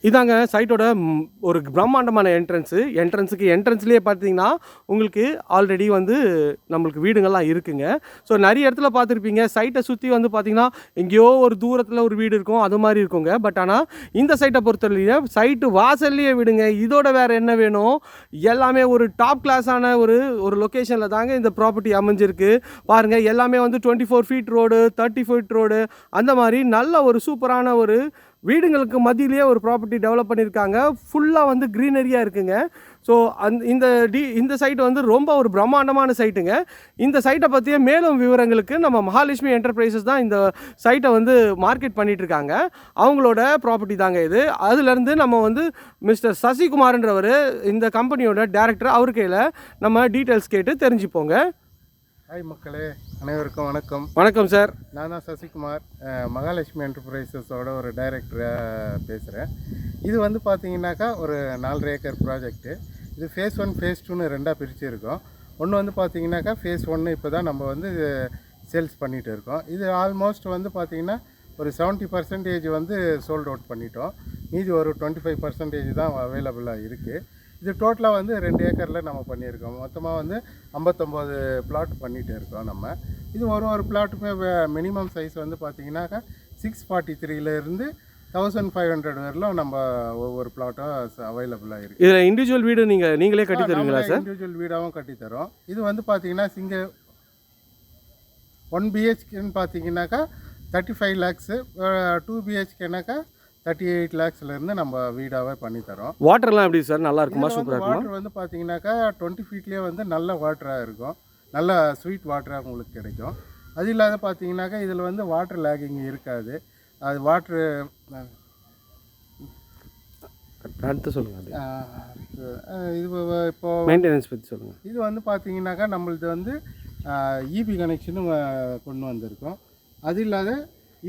இதாங்க சைட்டோட ஒரு பிரம்மாண்டமான என்ட்ரன்ஸ்லேயே பார்த்தீங்கன்னா உங்களுக்கு ஆல்ரெடி வந்து நம்மளுக்கு வீடுங்கள்லாம் இருக்குங்க. ஸோ நிறைய இடத்துல பார்த்துருப்பீங்க, சைட்டை சுற்றி வந்து பார்த்தீங்கன்னா எங்கேயோ ஒரு தூரத்தில் ஒரு வீடு இருக்கும், அது மாதிரி இருக்குங்க. பட் ஆனால் இந்த சைட்டை பொறுத்தவரையில சைட்டு வாசல்லையே வீடுங்க. இதோட வேறு என்ன வேணும்? எல்லாமே ஒரு டாப் கிளாஸான ஒரு லொக்கேஷனில் தாங்க இந்த ப்ராப்பர்ட்டி அமைஞ்சிருக்கு. பாருங்கள், எல்லாமே வந்து 24 ஃபீட் ரோடு, 30 ஃபீட் ரோடு, அந்த மாதிரி நல்ல ஒரு சூப்பரான ஒரு வீடுங்களுக்கு மத்தியிலேயே ஒரு ப்ராப்பர்ட்டி டெவலப் பண்ணியிருக்காங்க. ஃபுல்லாக வந்து க்ரீனரியாக இருக்குங்க. ஸோ இந்த சைட்டு வந்து ரொம்ப ஒரு பிரம்மாண்டமான சைட்டுங்க. இந்த சைட்டை பற்றிய மேலும் விவரங்களுக்கு நம்ம மகாலட்சுமி என்டர்பிரைசஸ் தான் இந்த சைட்டை வந்து மார்க்கெட் பண்ணிகிட்ருக்காங்க. அவங்களோட ப்ராப்பர்ட்டி தாங்க இது. அதுலேருந்து நம்ம வந்து மிஸ்டர் சசிகுமார்ன்றவர் இந்த கம்பெனியோட டைரக்டர், அவர் கையில் நம்ம டீட்டெயில்ஸ் கேட்டு தெரிஞ்சுப்போங்க. ஹாய் மக்களே, அனைவருக்கும் வணக்கம். வணக்கம் சார். நான் தான் சசிகுமார், மகாலட்சுமி என்டர்பிரைசஸோட ஒரு டைரக்டராக பேசுகிறேன். இது வந்து பார்த்தீங்கன்னாக்கா ஒரு 4.5 ஏக்கர் ப்ராஜெக்ட்டு. இது ஃபேஸ் 1 ஃபேஸ் 2ன்னு ரெண்டாக பிரிச்சுருக்கோம். ஒன்று வந்து பார்த்தீங்கன்னாக்கா ஃபேஸ் 1 இப்போ தான் நம்ம வந்து சேல்ஸ் பண்ணிகிட்டு இருக்கோம். இது ஆல்மோஸ்ட் வந்து பார்த்திங்கன்னா ஒரு 70% வந்து சோல்ட் அவுட் பண்ணிட்டோம். மீதி ஒரு 25% தான் அவைலபிளாக இருக்குது. இது டோட்டலாக வந்து 2 ஏக்கரில் நம்ம பண்ணியிருக்கோம். மொத்தமாக வந்து 59 பிளாட் பண்ணிகிட்டு இருக்கோம் நம்ம. இது ஒரு பிளாட்டுமே மினிமம் சைஸ் வந்து பார்த்திங்கனாக்கா 643லேருந்து 1500 வரலும் நம்ம ஒவ்வொரு பிளாட்டும் அவைலபிளாக இருக்குது. இதில் இண்டிவிஜுவல் வீடு நீங்களே கட்டி தருவீங்களா சார்? இண்டிவிஜுவல் வீடாகவும் கட்டித்தரோம். இது வந்து பார்த்திங்கன்னா 1 BHKன்னு பார்த்தீங்கன்னாக்கா 35 lakhs, 2 BHKனாக்கா 38 lakhsலேருந்து நம்ம வீடாகவே பண்ணித்தரோம். வாட்டர்லாம் எப்படி சார், நல்லா இருக்குமா? சூப்பராக இருக்குமா? வாட்டர் வந்து பார்த்தீங்கன்னாக்கா 20 ஃபீட்லேயே வந்து நல்ல வாட்டராக இருக்கும், நல்ல ஸ்வீட் வாட்டராக உங்களுக்கு கிடைக்கும். அது இல்லாத பார்த்தீங்கன்னாக்கா இதில் வந்து வாட்டர் லேகிங் இருக்காது. அது வாட்ரு அடுத்து சொல்லுங்கள். இது இப்போ மெயின்டெனன்ஸ் பற்றி சொல்லுங்கள். இது வந்து பார்த்தீங்கன்னாக்கா நம்மளது வந்து இபி கனெக்ஷனும் கொண்டு வந்திருக்கோம். அது இல்லாத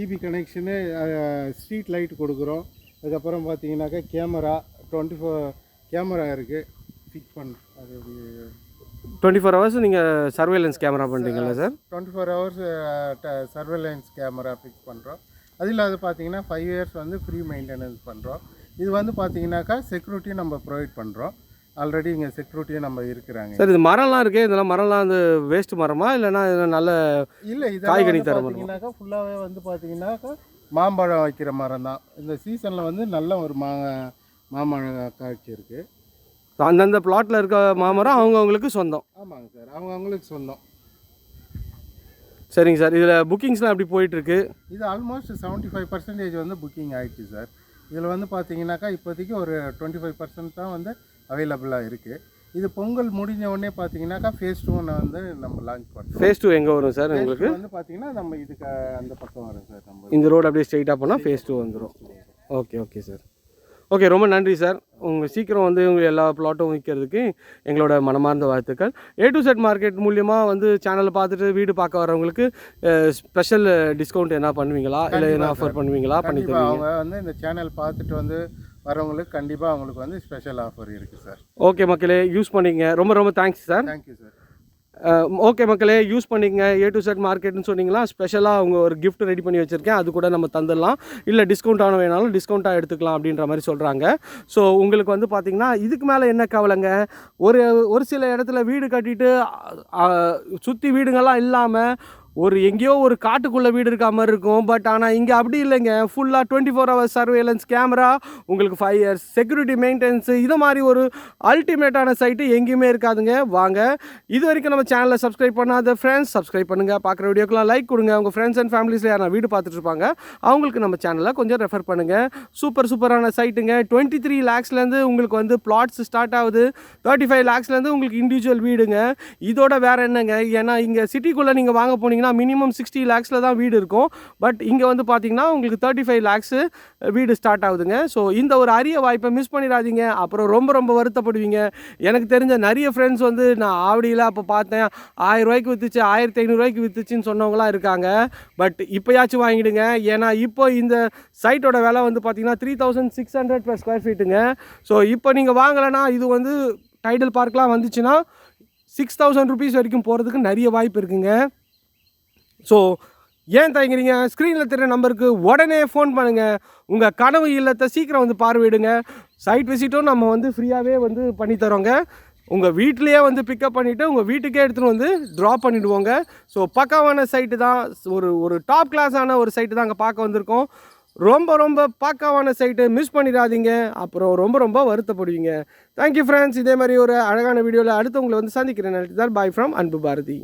இபி கனெக்ஷனு, ஸ்ட்ரீட் லைட் கொடுக்குறோம். அதுக்கப்புறம் பார்த்தீங்கன்னாக்கா கேமரா 24 கேமரா இருக்குது ஃபிக்ஸ் பண்ணுறோம். அது 24 hours நீங்கள் சர்வேலன்ஸ் கேமரா பண்ணுறீங்களா sir? 24 hours surveillance camera fix பண்ணுறோம். அது இல்லாத பார்த்தீங்கன்னா 5 years வந்து ஃப்ரீ மெயின்டெனன்ஸ் பண்ணுறோம். இது வந்து பார்த்தீங்கன்னாக்கா செக்யூரிட்டி நம்ம ப்ரொவைட் பண்ணுறோம். ஆல்ரெடி இங்கே செக்யூரிட்டியும் நம்ம இருக்கிறாங்க. சார், இது மரம்லாம் இருக்குது, இதெல்லாம் மரம்லாம் வந்து வேஸ்ட் மரமா இல்லைனா நல்ல இல்லை? இது காய்கறி தர பார்த்தீங்கன்னாக்கா ஃபுல்லாகவே வந்து பார்த்தீங்கன்னாக்கா மாம்பழம் வைக்கிற மரம் தான். இந்த சீசனில் வந்து நல்ல ஒரு மாம்பழம் காய்ச்சி இருக்குது. அந்தந்த பிளாட்டில் இருக்க மாமரம் அவங்கவுங்களுக்கு சொந்தம்? ஆமாங்க சார், அவங்கவுங்களுக்கு சொந்தம். சரிங்க சார். இதில் புக்கிங்ஸ்லாம் எப்படி போயிட்டுருக்கு? இது ஆல்மோஸ்ட் 75% வந்து புக்கிங் ஆகிடுச்சு சார். இதில் வந்து பார்த்தீங்கன்னாக்கா இப்போதைக்கு ஒரு 25% தான் வந்து அவைலபிளாக இருக்குது. இது பொங்கல் முடிஞ்ச உடனே பார்த்தீங்கன்னாக்கா ஃபேஸ் 2 வந்து நம்ம லான்ச் பண்ணுறோம். ஃபேஸ் 2 எங்கே வரும் சார்? உங்களுக்கு வந்து பார்த்தீங்கன்னா நம்ம இதுக்கு அந்த பக்கம் வரும் சார். நம்ம இந்த ரோடு அப்படியே ஸ்ட்ரெயிட்டாக போனால் ஃபேஸ் 2 வந்துடும். Okay sir. ஓகே, ரொம்ப நன்றி சார். உங்கள் சீக்கிரம் வந்து உங்கள் எல்லா பிளாட்டும் விற்கிறதுக்கு எங்களோட மனமார்ந்த வாழ்த்துக்கள். A to Z மார்க்கெட் மூலியமாக வந்து சேனலை பார்த்துட்டு வீடு பார்க்க வரவங்களுக்கு ஸ்பெஷல் டிஸ்கவுண்ட் என்ன பண்ணுவீங்களா, இல்லை என்ன ஆஃபர் பண்ணுவீங்களா? பண்ணி தருவீங்க. அவங்க வந்து இந்த சேனல் பார்த்துட்டு வந்து வரவங்களுக்கு கண்டிப்பாக அவங்களுக்கு வந்து ஸ்பெஷல் ஆஃபர் இருக்குது சார். ஓகே மக்களே, யூஸ் பண்ணிக்கங்க. ரொம்ப thanks sir. Thank you sir. Okay மக்களே, யூஸ் பண்ணிக்கங்க. A to Z மார்க்கெட்னு சொன்னீங்களா, ஸ்பெஷலாக அவங்க ஒரு கிஃப்ட் ரெடி பண்ணி வச்சுருக்கேன், அது கூட நம்ம தந்துடலாம். இல்லை டிஸ்கவுண்ட் வேணாலும் டிஸ்கவுண்ட்டாக எடுத்துக்கலாம் அப்படின்ற மாதிரி சொல்கிறாங்க. ஸோ உங்களுக்கு வந்து பார்த்திங்கன்னா இதுக்கு மேலே என்ன கவலைங்க? ஒரு சில இடத்துல வீடு கட்டிட்டு சுற்றி வீடுங்கள்லாம் இல்லாமல் ஒரு எங்கேயோ ஒரு காட்டுக்குள்ளே வீடு இருக்க மாதிரி இருக்கும். பட் ஆனால் இங்கே அப்படி இல்லைங்க. ஃபுல்லாக 24 hours சர்வேலன்ஸ் கேமரா, உங்களுக்கு 5 years செக்யூரிட்டி மெயின்டெனன்ஸு, இது மாதிரி ஒரு அல்டிமேட்டான சைட்டு எங்கேயுமே இருக்காதுங்க. வாங்க, இது வரைக்கும் நம்ம சேனலை சப்ஸ்கிரைப் பண்ணாத ஃப்ரெண்ட்ஸ் சப்ஸ்கிரைப் பண்ணுங்கள். பார்க்குற வீடியோக்கெலாம் லைக் கொடுங்க. உங்கள் ஃப்ரெண்ட்ஸ் அண்ட் ஃபேமிலிஸில் யாரும் வீடு பார்த்துட்டு இருப்பாங்க, அவங்களுக்கு நம்ம சேனலை கொஞ்சம் ரெஃபர் பண்ணுங்கள். சூப்பரான சைட்டுங்க. 23 lakhsலேருந்து உங்களுக்கு வந்து பிளாட்ஸ் ஸ்டார்ட் ஆகுது. 35 lakhsலேருந்து உங்களுக்கு இண்டிவிஜுவல் வீடுங்க. இதோட வேறு என்னங்க? ஏன்னா இங்கே சிட்டிக்குள்ளே நீங்கள் வாங்க போனீங்கன்னா மினிமம் 60 lakhsல தான் வீடு இருக்கும். பட் இங்கே வந்து பார்த்தீங்கன்னா உங்களுக்கு 35 lakhs வீடு ஸ்டார்ட் ஆகுதுங்க. ஸோ இந்த ஒரு அரிய வாய்ப்பை மிஸ் பண்ணிடாதீங்க. அப்புறம் ரொம்ப வருத்தப்படுவீங்க. எனக்கு தெரிஞ்ச நிறைய ஃப்ரெண்ட்ஸ் வந்து நான் ஆவடியில் அப்போ பார்த்தேன் 1000 ரூபாய்க்கு விற்றுச்சு, 1500 ரூபாய்க்கு விற்றுச்சின்னு சொன்னவங்களாம் இருக்காங்க. பட் இப்போயாச்சும் வாங்கிடுங்க. ஏன்னா இப்போ இந்த சைட்டோட விலை வந்து பார்த்தீங்கன்னா 3600 per square feetங்க. ஸோ இப்போ நீங்கள் வாங்கலைன்னா இது வந்து டைடல் பார்க்லாம் வந்துச்சுன்னா 6000 rupees வரைக்கும் போகிறதுக்கு நிறைய வாய்ப்பு இருக்குங்க. ஸோ ஏன் தயங்குறீங்க? ஸ்க்ரீனில் தெரியுற நம்பருக்கு உடனே ஃபோன் பண்ணுங்கள். உங்கள் கனவு இல்லத்தை சீக்கிரம் வந்து பார்வையிடுங்க. சைட் விசிட்டும் நம்ம வந்து ஃப்ரீயாகவே வந்து பண்ணித்தரோங்க. உங்கள் வீட்லேயே வந்து பிக்கப் பண்ணிவிட்டு உங்கள் வீட்டுக்கே எடுத்துகிட்டு வந்து ட்ராப் பண்ணிவிடுவோங்க. ஸோ பக்காவான சைட்டு தான், ஒரு டாப் கிளாஸான ஒரு சைட்டு தான் அங்கே பார்க்க வந்திருக்கோம். ரொம்ப பக்காவான சைட்டு, மிஸ் பண்ணிடாதீங்க. அப்புறம் ரொம்ப வருத்தப்படுவீங்க. Thank you friends. இதே மாதிரி ஒரு அழகான வீடியோவில் அடுத்து உங்களை வந்து சந்திக்கிறேன். பாய் ஃப்ரம் அன்பு பாரதி.